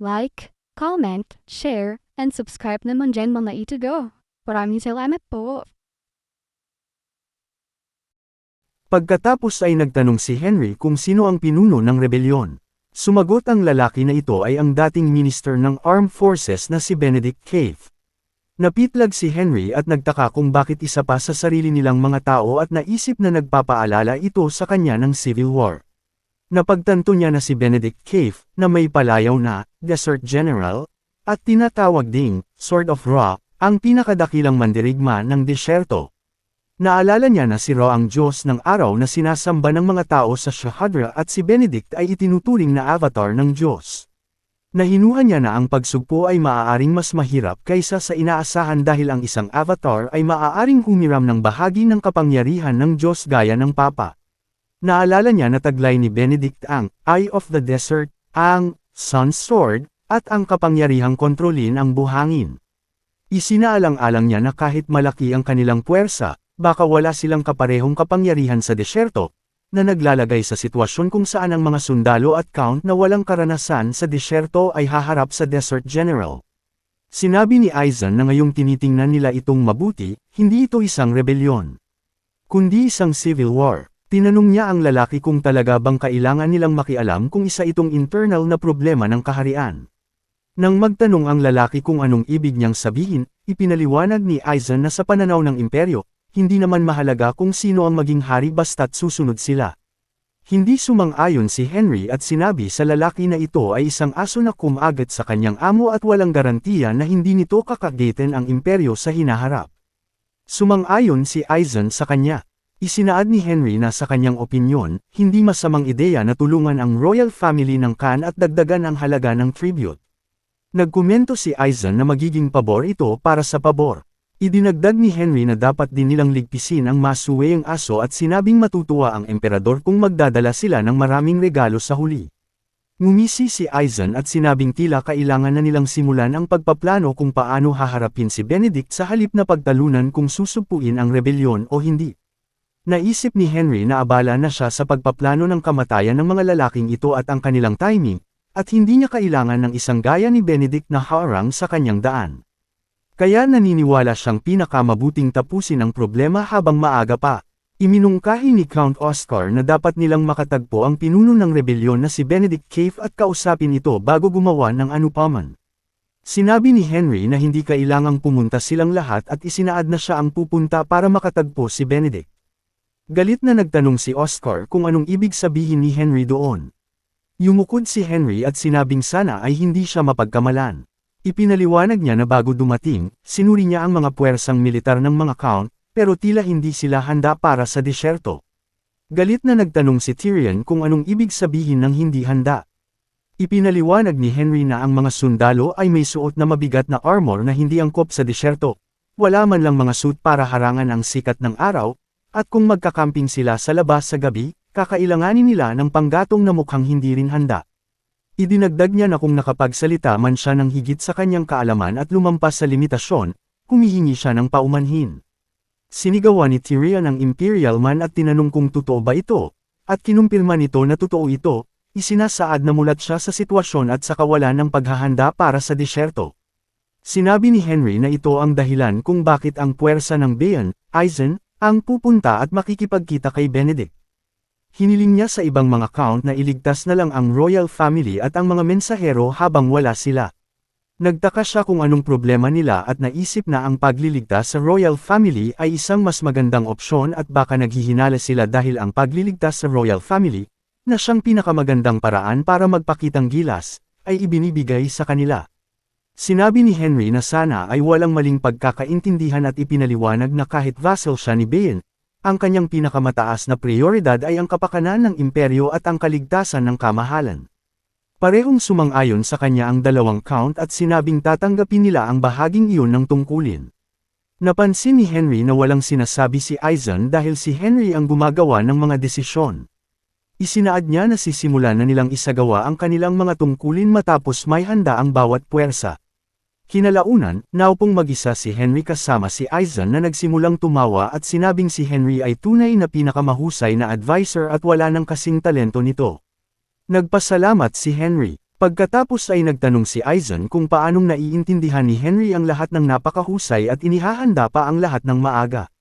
like, comment, share, and subscribe naman dyan mga ito. Maraming salamat po. Pagkatapos ay nagtanong si Henry kung sino ang pinuno ng rebelyon. Sumagot ang lalaki na ito ay ang dating minister ng Armed Forces na si Benedict Cave. Napitlag si Henry at nagtaka kung bakit isa pa sa sarili nilang mga tao at naisip na nagpapaalala ito sa kanya ng Civil War. Napagtanto niya na si Benedict Cave, na may palayaw na Desert General, at tinatawag ding Sword of Ra, ang pinakadakilang mandirigma ng disyerto. Naalala niya na si Ra ang Diyos ng araw na sinasamba ng mga tao sa Shahadra at si Benedict ay itinuturing na avatar ng Diyos. Nahinuha niya na ang pagsugpo ay maaaring mas mahirap kaysa sa inaasahan dahil ang isang avatar ay maaaring humiram ng bahagi ng kapangyarihan ng Diyos gaya ng Papa. Naalala niya na taglay ni Benedict ang Eye of the Desert, ang Sun's Sword, at ang kapangyarihang kontrolin ang buhangin. Isinaalang-alang niya na kahit malaki ang kanilang puwersa, baka wala silang kaparehong kapangyarihan sa desyerto, na naglalagay sa sitwasyon kung saan ang mga sundalo at count na walang karanasan sa desyerto ay haharap sa Desert General. Sinabi ni Aizen na ngayong tinitingnan nila itong mabuti, hindi ito isang rebelyon, kundi isang civil war. Tinanong niya ang lalaki kung talaga bang kailangan nilang makialam kung isa itong internal na problema ng kaharian. Nang magtanong ang lalaki kung anong ibig niyang sabihin, ipinaliwanag ni Aizen na sa pananaw ng imperyo, hindi naman mahalaga kung sino ang maging hari basta't susunod sila. Hindi sumang-ayon si Henry at sinabi sa lalaki na ito ay isang aso na kumagat sa kanyang amo at walang garantiya na hindi nito kakagatin ang imperyo sa hinaharap. Sumang-ayon si Aizen sa kanya. Isinaad ni Henry na sa kanyang opinyon, hindi masamang ideya na tulungan ang royal family ng Khan at dagdagan ang halaga ng tribute. Nagkomento si Aizen na magiging pabor ito para sa pabor. Idinagdag ni Henry na dapat din nilang ligpisin ang masuweyang aso at sinabing matutuwa ang emperador kung magdadala sila ng maraming regalo sa huli. Ngumisi si Aizen at sinabing tila kailangan na nilang simulan ang pagpaplano kung paano haharapin si Benedict sa halip na pagtalunan kung susupuin ang rebelyon o hindi. Naisip ni Henry na abala na siya sa pagpaplano ng kamatayan ng mga lalaking ito at ang kanilang timing, at hindi niya kailangan ng isang gaya ni Benedict na harang sa kanyang daan. Kaya naniniwala siyang pinakamabuting tapusin ang problema habang maaga pa. Iminungkahi ni Count Oscar na dapat nilang makatagpo ang pinuno ng rebelyon na si Benedict Cave at kausapin ito bago gumawa ng anupaman. Sinabi ni Henry na hindi kailangang pumunta silang lahat at isinaad na siya ang pupunta para makatagpo si Benedict. Galit na nagtanong si Oscar kung anong ibig sabihin ni Henry doon. Yumukod si Henry at sinabing sana ay hindi siya mapagkamalan. Ipinaliwanag niya na bago dumating, sinuri niya ang mga puwersang militar ng mga Count, pero tila hindi sila handa para sa disyerto. Galit na nagtanong si Tyrion kung anong ibig sabihin ng hindi handa. Ipinaliwanag ni Henry na ang mga sundalo ay may suot na mabigat na armor na hindi angkop sa disyerto. Wala man lang mga suit para harangan ang sikat ng araw, at kung magkakamping sila sa labas sa gabi, kakailanganin nila ng panggatong na mukhang hindi rin handa. Idinagdag niya na kung nakapagsalita man siya ng higit sa kanyang kaalaman at lumampas sa limitasyon, humihingi siya ng paumanhin. Sinigawan ni Tyrion ang Imperial Man at tinanong kung totoo ba ito, at kinumpirma nito na totoo ito, isinasaad na mulat siya sa sitwasyon at sa kawalan ng paghahanda para sa disyerto. Sinabi ni Henry na ito ang dahilan kung bakit ang puwersa ng Beon, Aizen, ang pupunta at makikipagkita kay Benedict. Hiniling niya sa ibang mga Count na iligtas na lang ang royal family at ang mga mensahero habang wala sila. Nagtaka siya kung anong problema nila at naisip na ang pagliligtas sa royal family ay isang mas magandang opsyon at baka naghihinala sila dahil ang pagliligtas sa royal family, na siyang pinakamagandang paraan para magpakitang gilas, ay ibinibigay sa kanila. Sinabi ni Henry na sana ay walang maling pagkakaintindihan at ipinaliwanag na kahit vassal siya ni Beon, ang kanyang pinakamataas na prioridad ay ang kapakanan ng imperyo at ang kaligtasan ng kamahalan. Parehong sumang-ayon sa kanya ang dalawang Count at sinabing tatanggapin nila ang bahaging iyon ng tungkulin. Napansin ni Henry na walang sinasabi si Aizen dahil si Henry ang gumagawa ng mga desisyon. Isinaad niya na sisimulan na nilang isagawa ang kanilang mga tungkulin matapos may handa ang bawat puwersa. Kinalaunan, naupong mag-isa si Henry kasama si Aizen na nagsimulang tumawa at sinabing si Henry ay tunay na pinakamahusay na advisor at wala nang kasing talento nito. Nagpasalamat si Henry. Pagkatapos ay nagtanong si Eisen kung paanong naiintindihan ni Henry ang lahat ng napakahusay at inihahanda pa ang lahat ng maaga.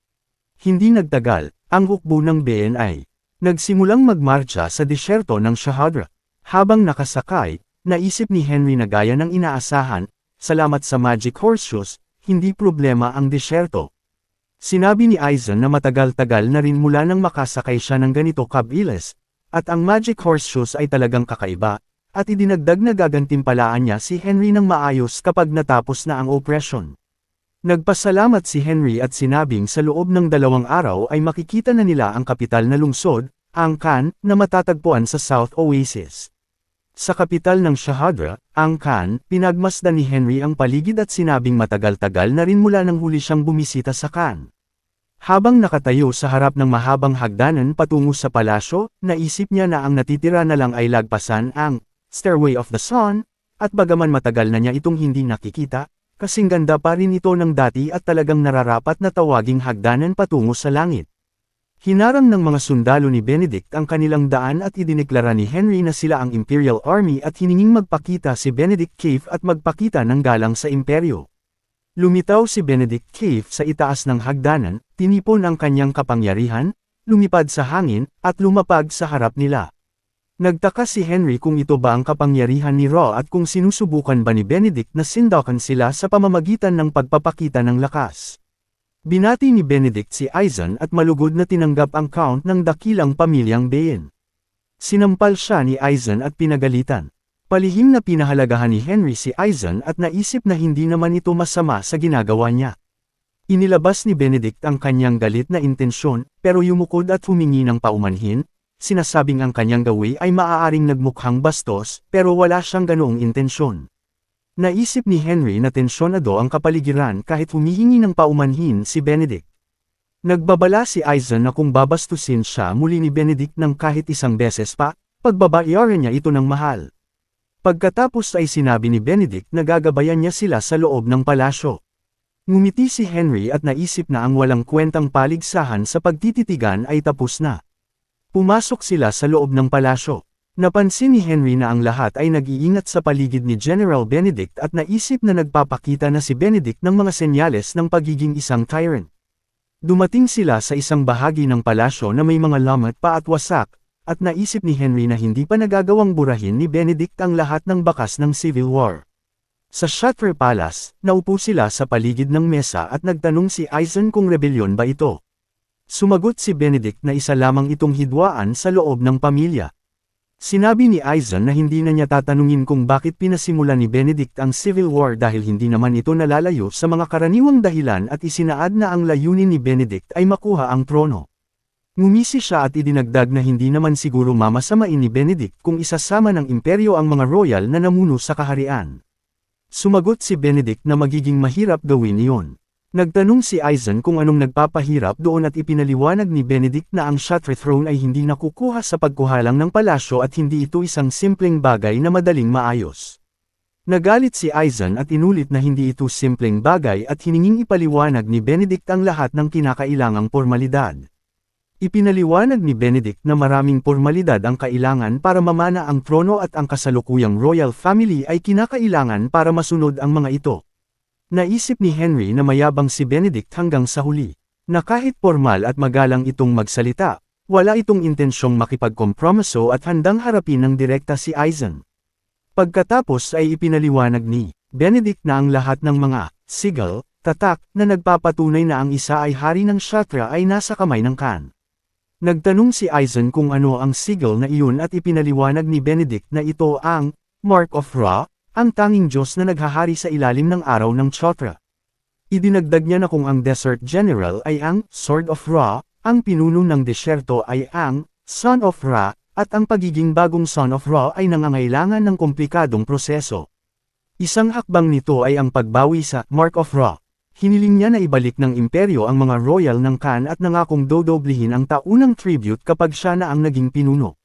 Hindi nagtagal, ang hukbo ng BNI. Nagsimulang magmarcha sa disyerto ng Shahadra. Habang nakasakay, naisip ni Henry na gaya ng inaasahan, salamat sa Magic Horseshoes, hindi problema ang disyerto. Sinabi ni Eisen na matagal-tagal na rin mula nang makasakay siya ng ganito kabilis, at ang Magic Horseshoes ay talagang kakaiba, at idinagdag na gagantimpalaan niya si Henry ng maayos kapag natapos na ang operasyon. Nagpasalamat si Henry at sinabing sa loob ng 2 araw ay makikita na nila ang kapital na lungsod, ang Khan, na matatagpuan sa South Oasis. Sa kapital ng Shahadra, ang Khan, pinagmasdan ni Henry ang paligid at sinabing matagal-tagal na rin mula nang huli siyang bumisita sa Khan. Habang nakatayo sa harap ng mahabang hagdanan patungo sa palasyo, naisip niya na ang natitira na lang ay lagpasan ang Stairway of the Sun, at bagaman matagal na niya itong hindi nakikita, kasing ganda pa rin ito ng dati at talagang nararapat na tawaging hagdanan patungo sa langit. Hinarang ng mga sundalo ni Benedict ang kanilang daan at idineklara ni Henry na sila ang Imperial Army at hininging magpakita si Benedict Cave at magpakita ng galang sa imperyo. Lumitaw si Benedict Cave sa itaas ng hagdanan, tinipon ang kanyang kapangyarihan, lumipad sa hangin, at lumapag sa harap nila. Nagtaka si Henry kung ito ba ang kapangyarihan ni Raw at kung sinusubukan ba ni Benedict na sindakan sila sa pamamagitan ng pagpapakita ng lakas. Binati ni Benedict si Eisen at malugod na tinanggap ang count ng dakilang pamilyang Bain. Sinampal siya ni Eisen at pinagalitan. Palihim na pinahalagahan ni Henry si Eisen at naisip na hindi naman ito masama sa ginagawa niya. Inilabas ni Benedict ang kanyang galit na intensyon, pero yumukod at humingi ng paumanhin, sinasabing ang kanyang gawi ay maaaring nagmukhang bastos, pero wala siyang ganoong intensyon. Naisip ni Henry na tensyonado ang kapaligiran kahit humihingi ng paumanhin si Benedict. Nagbabala si Eisen na kung babastusin siya muli ni Benedict ng kahit isang beses pa, pagbabayaran niya ito ng mahal. Pagkatapos ay sinabi ni Benedict na gagabayan niya sila sa loob ng palasyo. Ngumiti si Henry at naisip na ang walang kwentang paligsahan sa pagtititigan ay tapos na. Pumasok sila sa loob ng palasyo. Napansin ni Henry na ang lahat ay nag-iingat sa paligid ni General Benedict at naisip na nagpapakita na si Benedict ng mga senyales ng pagiging isang tyrant. Dumating sila sa isang bahagi ng palasyo na may mga lamat pa at wasak, at naisip ni Henry na hindi pa nagagawang burahin ni Benedict ang lahat ng bakas ng Civil War. Sa Shatre Palace, naupo sila sa paligid ng mesa at nagtanong si Eisen kung rebelyon ba ito. Sumagot si Benedict na isa lamang itong hidwaan sa loob ng pamilya. Sinabi ni Eisen na hindi na niya tatanungin kung bakit pinasimulan ni Benedict ang Civil War dahil hindi naman ito nalalayo sa mga karaniwang dahilan at isinaad na ang layunin ni Benedict ay makuha ang trono. Ngumisi siya at idinagdag na hindi naman siguro mamasamain ni Benedict kung isasama ng imperyo ang mga royal na namuno sa kaharian. Sumagot si Benedict na magiging mahirap gawin iyon. Nagtanong si Eisen kung anong nagpapahirap doon at ipinaliwanag ni Benedict na ang Shatre Throne ay hindi nakukuha sa pagkuhalang ng palasyo at hindi ito isang simpleng bagay na madaling maayos. Nagalit si Eisen at inulit na hindi ito simpleng bagay at hininging ipaliwanag ni Benedict ang lahat ng kinakailangang pormalidad. Ipinaliwanag ni Benedict na maraming pormalidad ang kailangan para mamana ang trono at ang kasalukuyang royal family ay kinakailangan para masunod ang mga ito. Naisip ni Henry na mayabang si Benedict hanggang sa huli, na kahit formal at magalang itong magsalita, wala itong intensyong makipagkompromiso at handang harapin ng direkta si Eisen. Pagkatapos ay ipinaliwanag ni Benedict na ang lahat ng mga sigil, tatak, na nagpapatunay na ang isa ay hari ng Shatra ay nasa kamay ng Khan. Nagtanong si Eisen kung ano ang sigil na iyon at ipinaliwanag ni Benedict na ito ang Mark of Ra, ang tanging Diyos na naghahari sa ilalim ng araw ng Chotra. Idinagdag niya na kung ang Desert General ay ang Sword of Ra, ang pinuno ng desyerto ay ang Son of Ra, at ang pagiging bagong Son of Ra ay nangangailangan ng komplikadong proseso. Isang hakbang nito ay ang pagbawi sa Mark of Ra. Hiniling niya na ibalik ng imperyo ang mga royal ng Khan at nangakong dodoblihin ang taunang tribute kapag siya na ang naging pinuno.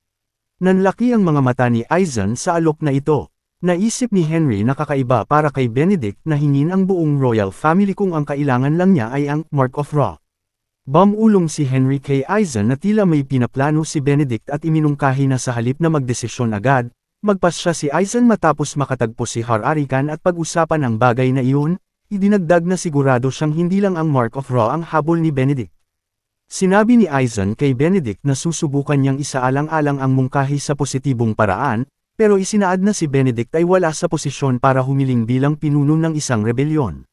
Nanlaki ang mga mata ni Eisen sa alok na ito. Naisip ni Henry na kakaiba para kay Benedict na hingin ang buong royal family kung ang kailangan lang niya ay ang Mark of Ra. Bumulong si Henry kay Eisen na tila may pinaplano si Benedict at iminungkahi na sa halip na magdesisyon agad, Magpasya si Aizen matapos makatagpo si Hararikan at pag-usapan ang bagay na iyon, idinagdag na sigurado siyang hindi lang ang Mark of Ra ang habol ni Benedict. Sinabi ni Aizen kay Benedict na susubukan niyang isaalang-alang ang mungkahi sa positibong paraan, pero isinaad na si Benedict ay wala sa posisyon para humiling bilang pinuno ng isang rebelyon.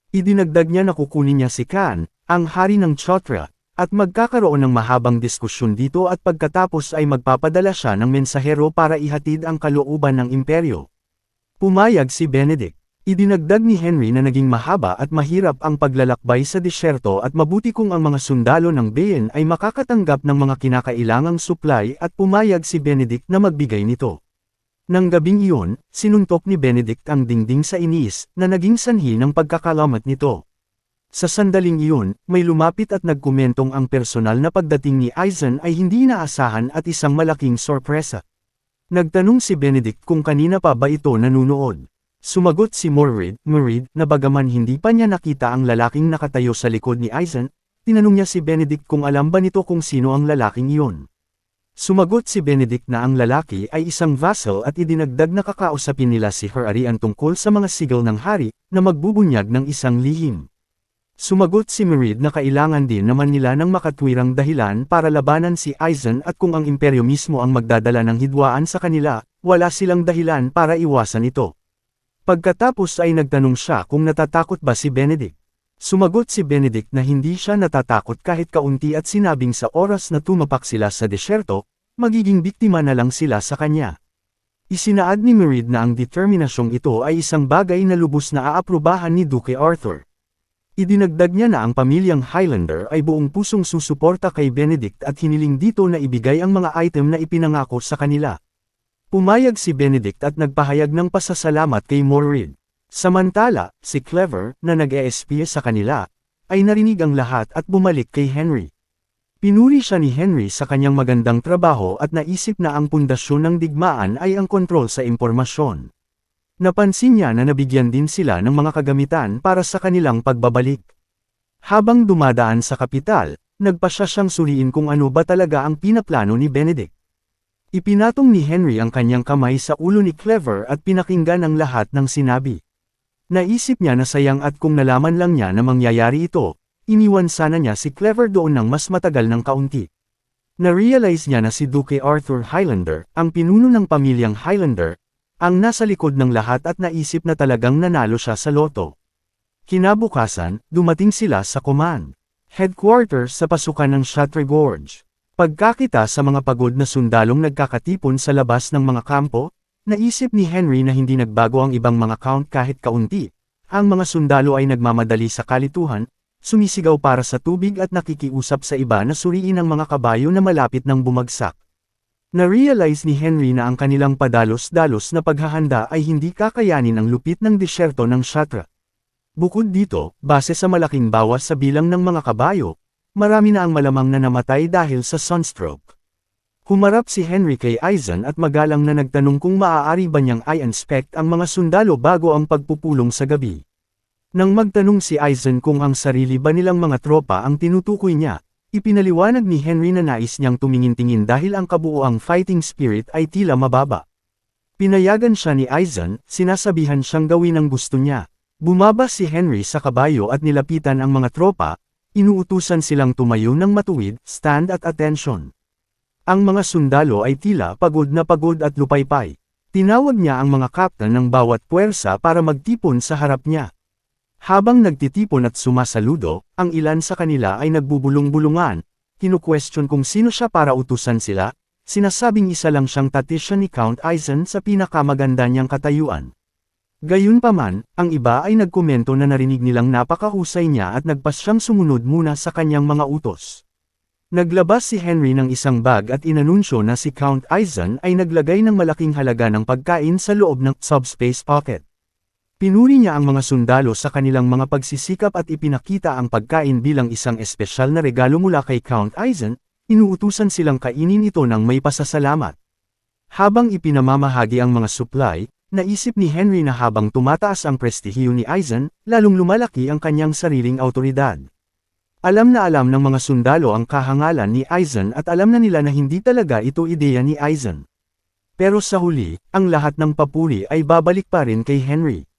Idinagdag niya na kukunin niya si Khan, ang hari ng Chotra, at magkakaroon ng mahabang diskusyon dito at pagkatapos ay magpapadala siya ng mensahero para ihatid ang kalooban ng imperyo. Pumayag si Benedict. Idinagdag ni Henry na naging mahaba at mahirap ang paglalakbay sa disyerto at mabuti kung ang mga sundalo ng Bayan ay makakatanggap ng mga kinakailangang supply at pumayag si Benedict na magbigay nito. Nang gabing iyon, sinuntok ni Benedict ang dingding sa inis na naging sanhi ng pagkakalamat nito. Sa sandaling iyon, may lumapit at nagkomentong ang personal na pagdating ni Aizen ay hindi inaasahan at isang malaking sorpresa. Nagtanong si Benedict kung kanina pa ba ito nanunood. Sumagot si Morid na bagaman hindi pa niya nakita ang lalaking nakatayo sa likod ni Aizen, tinanong niya si Benedict kung alam ba nito kung sino ang lalaking iyon. Sumagot si Benedict na ang lalaki ay isang vassal at idinagdag na kakausapin nila si Hararian tungkol sa mga sigil ng hari na magbubunyag ng isang lihim. Sumagot si Morid na kailangan din naman nila ng makatwirang dahilan para labanan si Aizen at kung ang imperyo mismo ang magdadala ng hidwaan sa kanila, wala silang dahilan para iwasan ito. Pagkatapos ay nagtanong siya kung natatakot ba si Benedict. Sumagot si Benedict na hindi siya natatakot kahit kaunti at sinabing sa oras na tumapak sila sa disyerto, magiging biktima na lang sila sa kanya. Isinaad ni Morid na ang determinasyong ito ay isang bagay na lubos na aaprubahan ni Duke Arthur. Idinagdag niya na ang pamilyang Highlander ay buong pusong susuporta kay Benedict at hiniling dito na ibigay ang mga item na ipinangako sa kanila. Pumayag si Benedict at nagpahayag ng pasasalamat kay Morid. Samantala, si Clever, na nag-eespya sa kanila, ay narinig ang lahat at bumalik kay Henry. Pinuri siya ni Henry sa kanyang magandang trabaho at naisip na ang pundasyon ng digmaan ay ang kontrol sa impormasyon. Napansin niya na nabigyan din sila ng mga kagamitan para sa kanilang pagbabalik. Habang dumadaan sa kapital, nagpasya siyang suriin kung ano ba talaga ang pinaplano ni Benedict. Ipinatong ni Henry ang kanyang kamay sa ulo ni Clever at pinakinggan ang lahat ng sinabi. Naisip niya na sayang at kung nalaman lang niya na mangyayari ito, iniwan sana niya si Clever doon ng mas matagal ng kaunti. Na-realize niya na si Duke Arthur Highlander, ang pinuno ng pamilyang Highlander, ang nasa likod ng lahat at naisip na talagang nanalo siya sa loto. Kinabukasan, dumating sila sa command headquarters sa pasukan ng Shatre Gorge. Pagkakita sa mga pagod na sundalong nagkakatipon sa labas ng mga kampo, naisip ni Henry na hindi nagbago ang ibang mga count kahit kaunti. Ang mga sundalo ay nagmamadali sa kalituhan, sumisigaw para sa tubig at nakikiusap sa iba na suriin ang mga kabayo na malapit ng bumagsak. Na-realize ni Henry na ang kanilang padalos-dalos na paghahanda ay hindi kakayanin ang lupit ng disyerto ng Shatra. Bukod dito, base sa malaking bawas sa bilang ng mga kabayo, marami na ang malamang na namatay dahil sa sunstroke. Humarap si Henry kay Aizen at magalang na nagtanong kung maaari ba niyang i-inspect ang mga sundalo bago ang pagpupulong sa gabi. Nang magtanong si Aizen kung ang sarili ba nilang mga tropa ang tinutukoy niya, ipinaliwanag ni Henry na nais niyang tumingin-tingin dahil ang kabuuang fighting spirit ay tila mababa. Pinayagan siya ni Aizen, sinasabihan siyang gawin ang gusto niya. Bumaba si Henry sa kabayo at nilapitan ang mga tropa, inuutusan silang tumayo ng matuwid, stand at attention. Ang mga sundalo ay tila pagod at lupaypay. Tinawag niya ang mga kapten ng bawat puwersa para magtipon sa harap niya. Habang nagtitipon at sumasaludo, ang ilan sa kanila ay nagbubulong-bulungan, kinukwestiyon kung sino siya para utusan sila, sinasabing isa lang siyang tatisya ni Count Aizen sa pinakamaganda niyang katayuan. Gayunpaman, ang iba ay nagkomento na narinig nilang napakahusay niya at nagpasyang sumunod muna sa kanyang mga utos. Naglabas si Henry ng isang bag at inanunsyo na si Count Aizen ay naglagay ng malaking halaga ng pagkain sa loob ng subspace pocket. Pinuri niya ang mga sundalo sa kanilang mga pagsisikap at ipinakita ang pagkain bilang isang espesyal na regalo mula kay Count Aizen, inuutusan silang kainin ito ng may pasasalamat. Habang ipinamamahagi ang mga supply, naisip ni Henry na habang tumataas ang prestihiyo ni Aizen, lalong lumalaki ang kanyang sariling awtoridad. Alam ng mga sundalo ang kahangalan ni Aizen at alam na nila na hindi talaga ito ideya ni Aizen. Pero sa huli, ang lahat ng papuri ay babalik pa rin kay Henry.